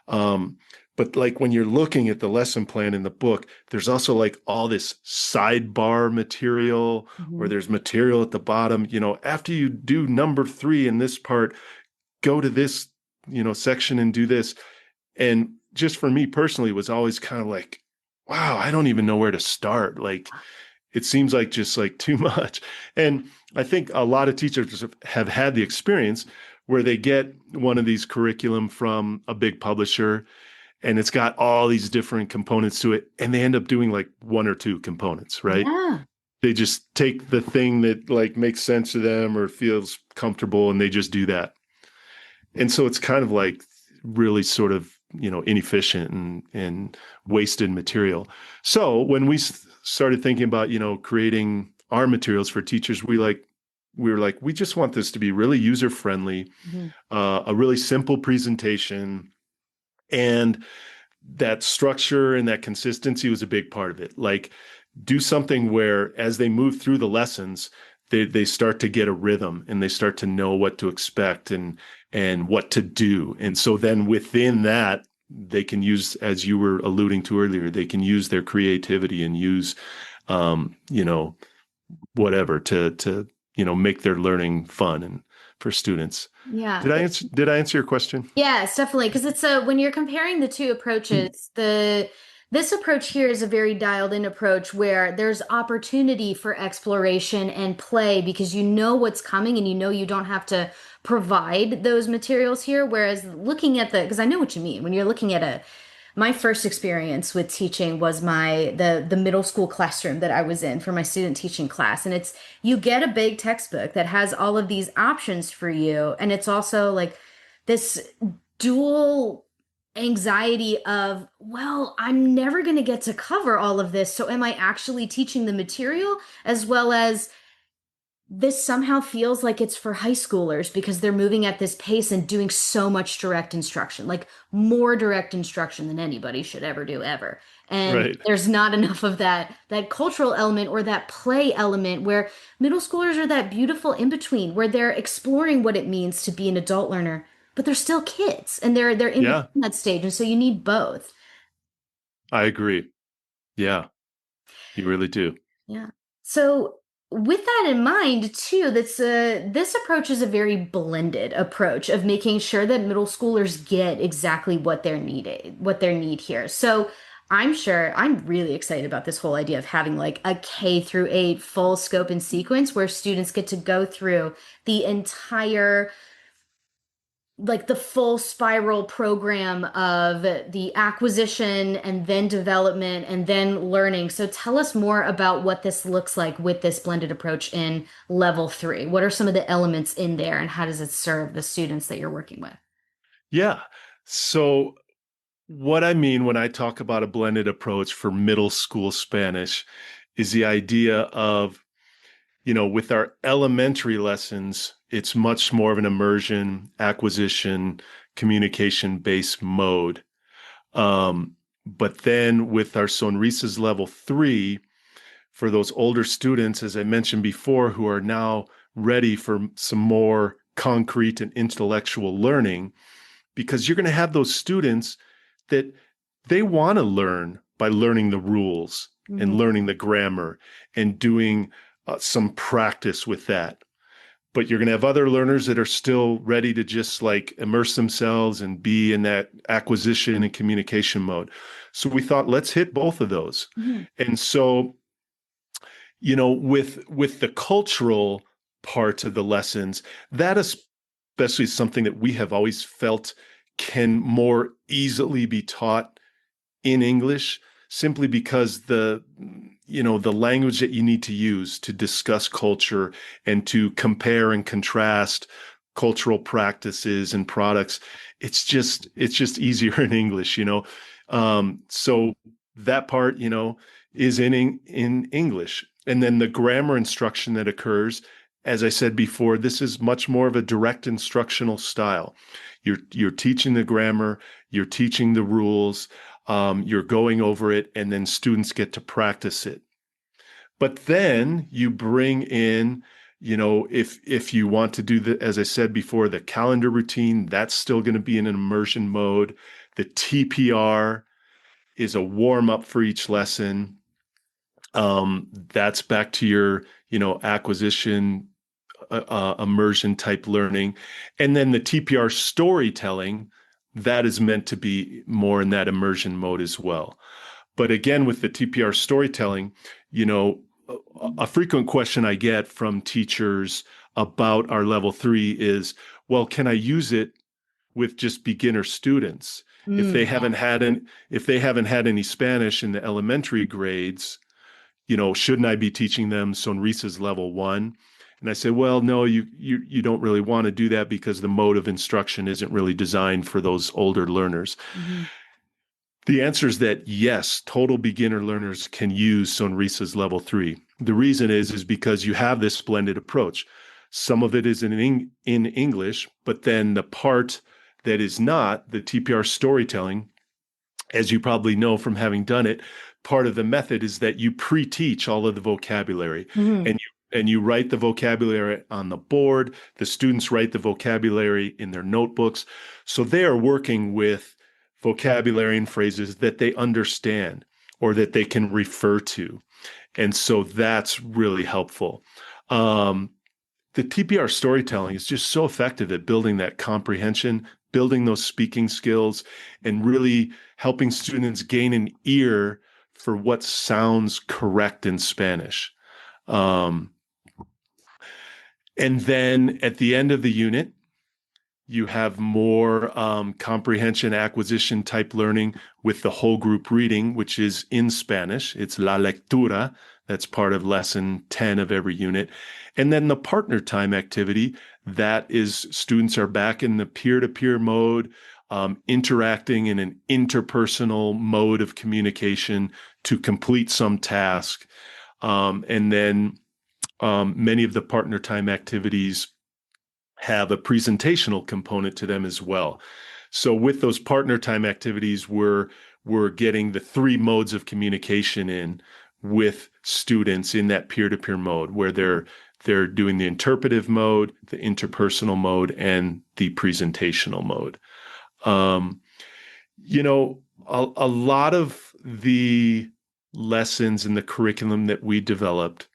B: Um, but like when you're looking at the lesson plan in the book, there's also like all this sidebar material, or
A: Mhm.
B: there's material at the bottom. After you do number 3 in this part, go to this, section and do this. And just for me personally, it was always kind of like, wow, I don't even know where to start. Like, it seems like just like too much. And I think a lot of teachers have had the experience where they get one of these curriculum from a big publisher and it's got all these different components to it. And they end up doing like one or two components, right?
A: Yeah.
B: They just take the thing that like makes sense to them or feels comfortable and they just do that. And so it's kind of like really sort of, inefficient and wasted material. So when we started thinking about, creating our materials for teachers, we were like, we just want this to be really user friendly,
A: Mhm.
B: a really simple presentation, and that structure and that consistency was a big part of it. Like, do something where as they move through the lessons, they start to get a rhythm and they start to know what to expect and what to do. And so then within that, they can use, as you were alluding to earlier, they can use their creativity and use, um, you know, whatever to make their learning fun and for students.
A: Yeah.
B: Did I answer your question?
A: Yes, definitely. Because it's a when you're comparing the two approaches, the this approach here is a very dialed in approach where there's opportunity for exploration and play because you know what's coming and you know you don't have to provide those materials here. Whereas looking at because I know what you mean when you're looking at my first experience with teaching was the middle school classroom that I was in for my student teaching class. And it's you get a big textbook that has all of these options for you. And it's also like this dual anxiety of, well, I'm never going to get to cover all of this. So am I actually teaching the material as well as this somehow feels like it's for high schoolers because they're moving at this pace and doing so much direct instruction, like more direct instruction than anybody should ever do ever. And
B: Right.
A: there's not enough of that cultural element or that play element where middle schoolers are that beautiful in between where they're exploring what it means to be an adult learner, but they're still kids and they're in
B: Yeah,
A: between that stage. And so you need both.
B: I agree. Yeah, you really do.
A: Yeah. So with that in mind, too, this approach is a very blended approach of making sure that middle schoolers get exactly what their need here. So I'm really excited about this whole idea of having like a K through 8 full scope and sequence where students get to go through the entire like the full spiral program of the acquisition and then development and then learning. So tell us more about what this looks like with this blended approach in level three. What are some of the elements in there and how does it serve the students that you're working with?
B: Yeah. So what I mean when I talk about a blended approach for middle school Spanish is the idea of, with our elementary lessons, it's much more of an immersion, acquisition, communication based mode. But then with our Sonrisas level three, for those older students, as I mentioned before, who are now ready for some more concrete and intellectual learning, because you're going to have those students that they want to learn by learning the rules and
A: Mhm.
B: learning the grammar and doing some practice with that. But you're going to have other learners that are still ready to just like immerse themselves and be in that acquisition and communication mode. So we thought, let's hit both of those.
A: Mhm.
B: And so, with the cultural part of the lessons, that especially is something that we have always felt can more easily be taught in English, simply because the language that you need to use to discuss culture and to compare and contrast cultural practices and products, it's just easier in English. So that part, is in English. And then the grammar instruction that occurs, as I said before, this is much more of a direct instructional style. You're teaching the grammar, you're teaching the rules, you're going over it, and then students get to practice it. But then you bring in, if you want to do the, as I said before, the calendar routine, that's still going to be in an immersion mode. The TPR is a warm up for each lesson. That's back to your, acquisition, immersion type learning. And then the TPR storytelling, that is meant to be more in that immersion mode as well. But again, with the TPR storytelling, you know, a frequent question I get from teachers about our level three is, well, can I use it with just beginner students? If they
A: Mm.
B: haven't had an, if they haven't had any Spanish in the elementary grades, shouldn't I be teaching them Sonrisas level one? And I say, well, no, you don't really want to do that because the mode of instruction isn't really designed for those older learners.
A: Mhm.
B: The answer is that yes, total beginner learners can use Sonrisas level three. The reason is because you have this blended approach. Some of it is in English, but then the part that is not, the TPR storytelling, as you probably know from having done it, part of the method is that you pre-teach all of the vocabulary,
A: Mhm.
B: and you write the vocabulary on the board. The students write the vocabulary in their notebooks. So they are working with vocabulary and phrases that they understand or that they can refer to. And so that's really helpful. Um, the TPR storytelling is just so effective at building that comprehension, building those speaking skills, and really helping students gain an ear for what sounds correct in Spanish. Um, and then at the end of the unit, you have more comprehension acquisition type learning with the whole group reading, which is in Spanish. It's la lectura. That's part of lesson 10 of every unit. And then the partner time activity, that is students are back in the peer-to-peer mode, interacting in an interpersonal mode of communication to complete some task. And then many of the partner time activities have a presentational component to them as well. So with those partner time activities, we're getting the three modes of communication in with students in that peer-to-peer mode, where they're doing the interpretive mode, the interpersonal mode, and the presentational mode. Um, a lot of the lessons in the curriculum that we developed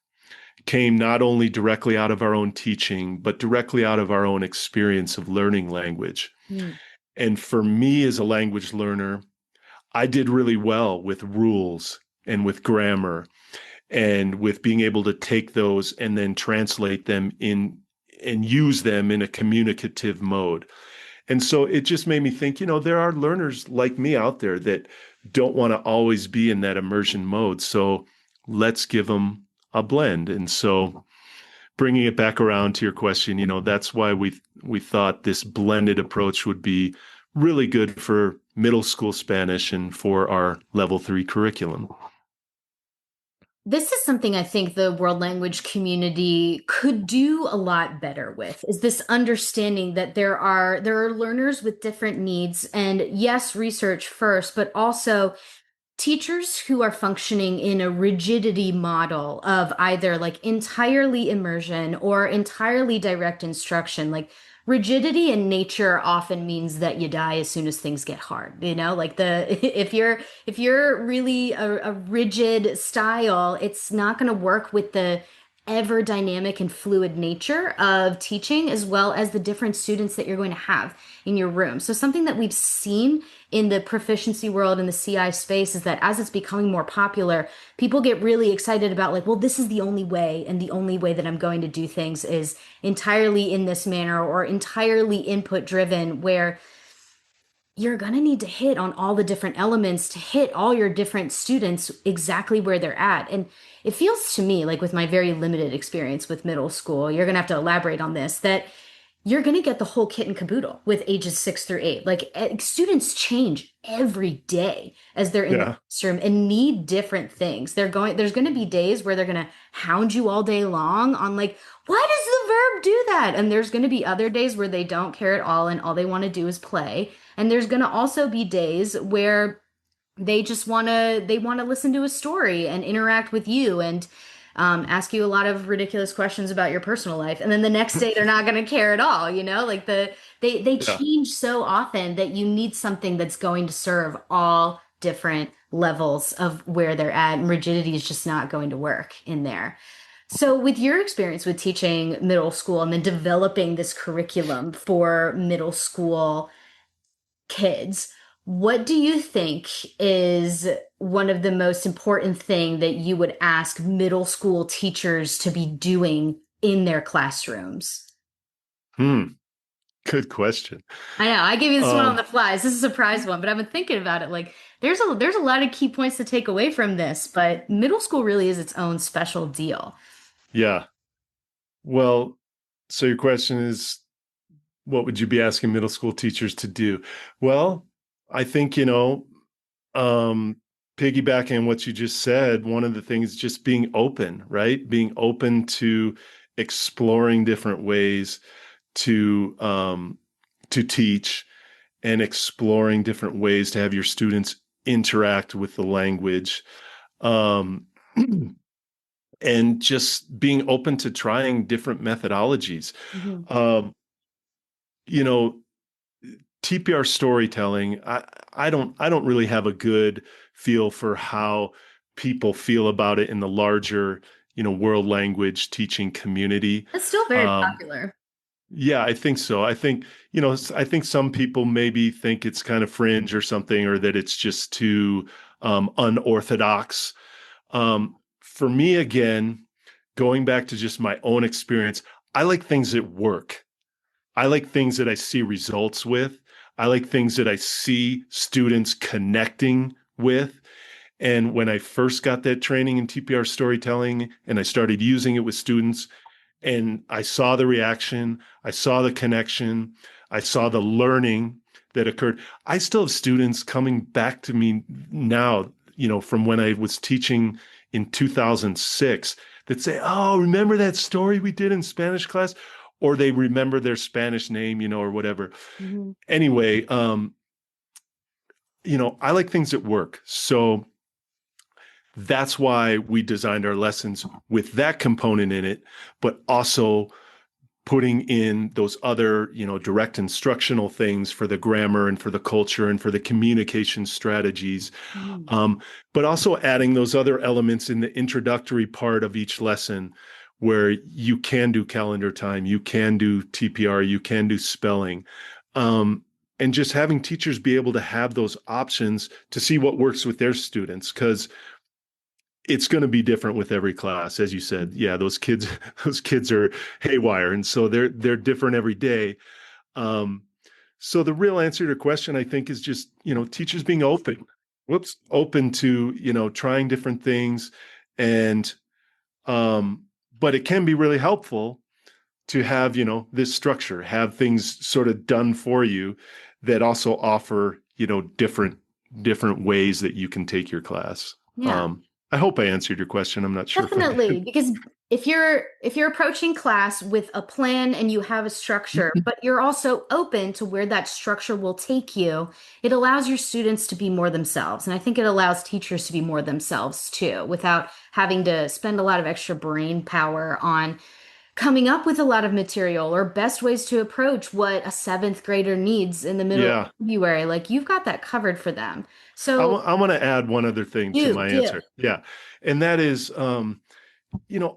B: came not only directly out of our own teaching, but directly out of our own experience of learning language.
A: Mm.
B: And for me as a language learner, I did really well with rules and with grammar and with being able to take those and then translate them in and use them in a communicative mode. And so it just made me think, there are learners like me out there that don't want to always be in that immersion mode. So let's give them a blend. And so bringing it back around to your question, that's why we thought this blended approach would be really good for middle school Spanish and for our level 3 curriculum.
A: This is something I think the world language community could do a lot better with, is this understanding that there are learners with different needs, and yes, research first, but also teachers who are functioning in a rigidity model of either like entirely immersion or entirely direct instruction. Like rigidity in nature often means that you die as soon as things get hard, like the if you're really a rigid style, it's not going to work with the ever dynamic and fluid nature of teaching, as well as the different students that you're going to have in your room. So something that we've seen in the proficiency world in the CI space is that as it's becoming more popular, people get really excited about like, well, this is the only way, and the only way that I'm going to do things is entirely in this manner or entirely input driven, where you're going to need to hit on all the different elements to hit all your different students exactly where they're at. And it feels to me like, with my very limited experience with middle school, you're going to have to elaborate on this, that you're going to get the whole kit and caboodle with ages 6 through 8. Like students change every day as they're in the
B: Yeah.
A: classroom and need different things. There's going to be days where they're going to hound you all day long on like, why does the verb do that? And there's going to be other days where they don't care at all and all they want to do is play. And there's going to also be days where they want to listen to a story and interact with you and ask you a lot of ridiculous questions about your personal life. And then the next day they're not going to care at all, like they
B: Yeah.
A: change so often that you need something that's going to serve all different levels of where they're at, and rigidity is just not going to work in there. So, with your experience with teaching middle school and then developing this curriculum for middle school kids, what do you think is one of the most important thing that you would ask middle school teachers to be doing in their classrooms?
B: Hmm. Good question.
A: I know I gave you this one on
B: Um,
A: the fly. This is a surprise one, but I've been thinking about it. Like, there's a lot of key points to take away from this, but middle school really is its own special deal.
B: yeah. Well, so your question is, what would you be asking middle school teachers to do? Well, I think, um, piggybacking on what you just said, one of the things is just being open, right? Being open to exploring different ways to teach, and exploring different ways to have your students interact with the language. Um, and just being open to trying different methodologies.
A: Mhm.
B: Um, you know, TPR storytelling, I don't really have a good feel for how people feel about it in the larger, world language teaching community.
A: It's still very
B: Um,
A: popular.
B: yeah, I think so. I think some people maybe think it's kind of fringe or something, or that it's just too unorthodox. For me, again, going back to just my own experience, I like things that work. I like things that I see results with. I like things that I see students connecting with. And when I first got that training in TPR storytelling and I started using it with students, and I saw the reaction, I saw the connection, I saw the learning that occurred. I still have students coming back to me now, from when I was teaching in 2006, that say, "Oh, remember that story we did in Spanish class?" Or they remember their Spanish name, or whatever.
A: Mhm.
B: Anyway, I like things that work. So that's why we designed our lessons with that component in it, but also putting in those other, direct instructional things for the grammar and for the culture and for the communication strategies.
A: Mhm.
B: Um, but also adding those other elements in the introductory part of each lesson, where you can do calendar time, you can do TPR, you can do spelling. And just having teachers be able to have those options to see what works with their students, because it's going to be different with every class. As you said, yeah, those kids, those kids are haywire. And so they're different every day. Um, So the real answer to your question, I think, is just, teachers being open to, trying different things. And, but it can be really helpful to have, this structure, have things sort of done for you that also offer, different ways that you can take your class.
A: Yeah.
B: I hope I answered your question. I'm not sure if I
A: Definitely,
B: did.
A: because if you're approaching class with a plan and you have a structure, but you're also open to where that structure will take you, it allows your students to be more themselves. And I think it allows teachers to be more themselves too, without having to spend a lot of extra brain power on coming up with a lot of material or best ways to approach what a seventh grader needs in the middle of
B: Yeah.
A: February. Like you've got that covered for them. So
B: I want to add one other thing to my
A: do.
B: answer. Yeah. And that is,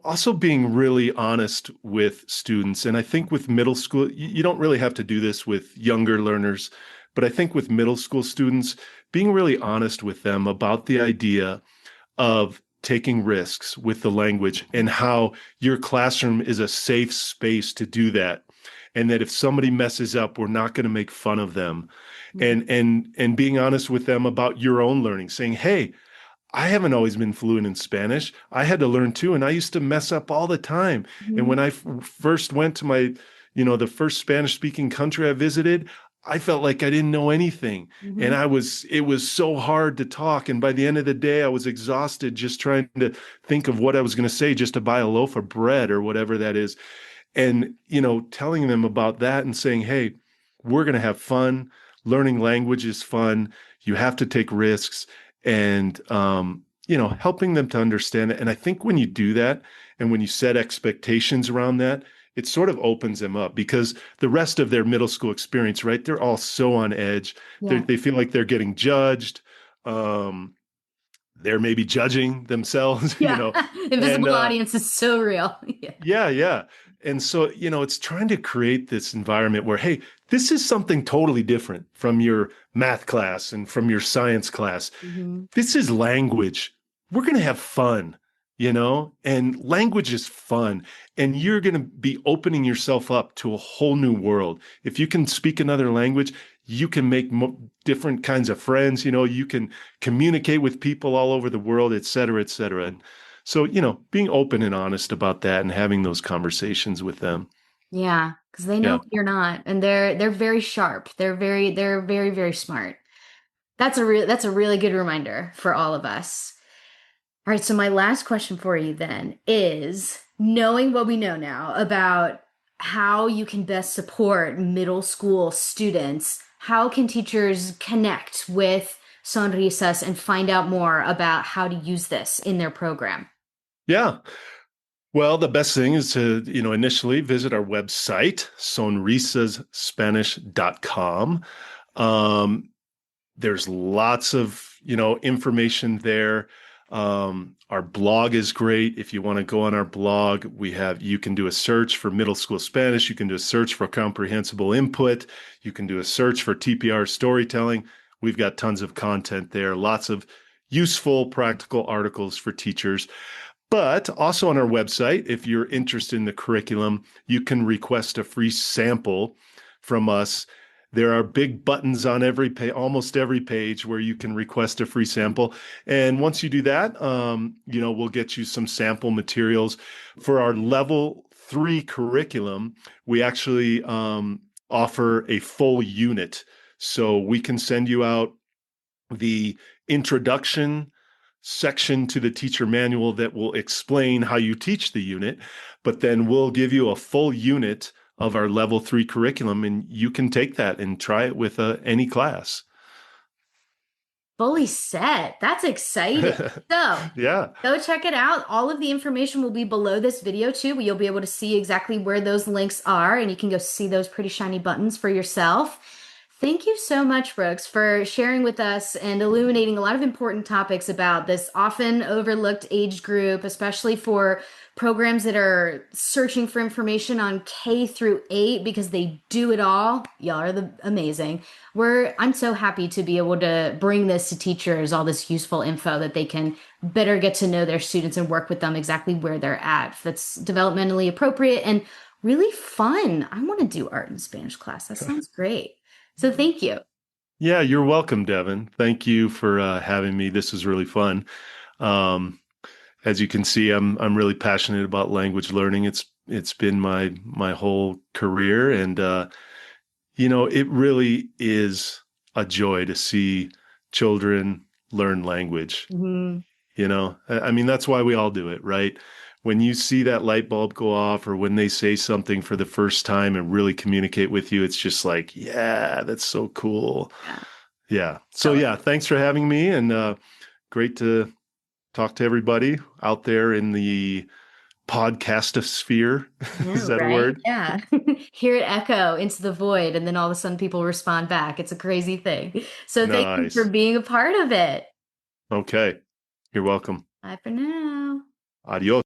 B: also being really honest with students. And I think with middle school, you don't really have to do this with younger learners, but I think with middle school students, being really honest with them about the idea of taking risks with the language and how your classroom is a safe space to do that. And that if somebody messes up, we're not going to make fun of them. And being honest with them about your own learning, saying, hey, I haven't always been fluent in Spanish. I had to learn too, and I used to mess up all the time. And
A: Mhm.
B: when I first went to the first Spanish speaking country I visited, I felt like I didn't know anything. And
A: Mhm.
B: it was so hard to talk. And by the end of the day, I was exhausted just trying to think of what I was going to say just to buy a loaf of bread or whatever that is. And, telling them about that and saying, hey, we're going to have fun. Learning language is fun. You have to take risks and, helping them to understand it. And I think when you do that and when you set expectations around that, it sort of opens them up because the rest of their middle school experience, right? They're all so on edge.
A: Yeah.
B: They feel like they're getting judged. Um, they're maybe judging themselves,
A: Yeah.
B: and
A: Invisible audience is so real. Yeah.
B: yeah, yeah. And so, it's trying to create this environment where, hey, this is something totally different from your math class and from your science class.
A: Hmm.
B: This is language. We're going to have fun, and language is fun. And you're going to be opening yourself up to a whole new world. If you can speak another language, you can make different kinds of friends, you can communicate with people all over the world, et cetera, et cetera. And so, being open and honest about that and having those conversations with them.
A: Yeah, because they know
B: Yeah.
A: you're not, and they're very sharp. They're very very smart. That's a really good reminder for all of us. All right, so my last question for you then is knowing what we know now about how you can best support middle school students, how can teachers connect with Sonrisas and find out more about how to use this in their program?
B: Yeah. Well, the best thing is to, initially visit our website, sonrisasspanish.com. Um, there's lots of, information there. Our blog is great. If you want to go on our blog, you can do a search for middle school Spanish. You can do a search for comprehensible input. You can do a search for TPR storytelling. We've got tons of content there, lots of useful, practical articles for teachers. But also on our website, if you're interested in the curriculum, you can request a free sample from us. There are big buttons on almost every page where you can request a free sample. And once you do that, we'll get you some sample materials. For our level 3 curriculum, we actually offer a full unit. So we can send you out the introduction section to the teacher manual that will explain how you teach the unit, but then we'll give you a full unit of our level 3 curriculum, and you can take that and try it with any class.
A: Fully set. That's exciting. So
B: Yeah.
A: go check it out. All of the information will be below this video too. You'll be able to see exactly where those links are, and you can go see those pretty shiny buttons for yourself. Thank you so much, Brooks, for sharing with us and illuminating a lot of important topics about this often overlooked age group, especially for programs that are searching for information on K through 8 because they do it all. Y'all are amazing. I'm so happy to be able to bring this to teachers, all this useful info that they can better get to know their students and work with them exactly where they're at. That's developmentally appropriate and really fun. I want to do art in Spanish class. That sounds great. So thank you.
B: Yeah, you're welcome, Devin. Thank you for having me. This was really fun. Um, as you can see, I'm really passionate about language learning. It's been my whole career, and it really is a joy to see children learn language.
A: Mhm.
B: I mean, that's why we all do it, right? When you see that light bulb go off, or when they say something for the first time and really communicate with you, it's just like, yeah, that's so cool.
A: Yeah.
B: Yeah. So
A: So
B: yeah, thanks for having me, and great to talk to everybody out there in the podcastosphere.
A: yeah,
B: Is that a
A: right?
B: word?
A: Yeah. Hear it echo into the void, and then all of a sudden people respond back. It's a crazy thing. So thank you for
B: Nice.
A: being a part of it.
B: Okay. You're welcome.
A: Bye for now.
B: Adios.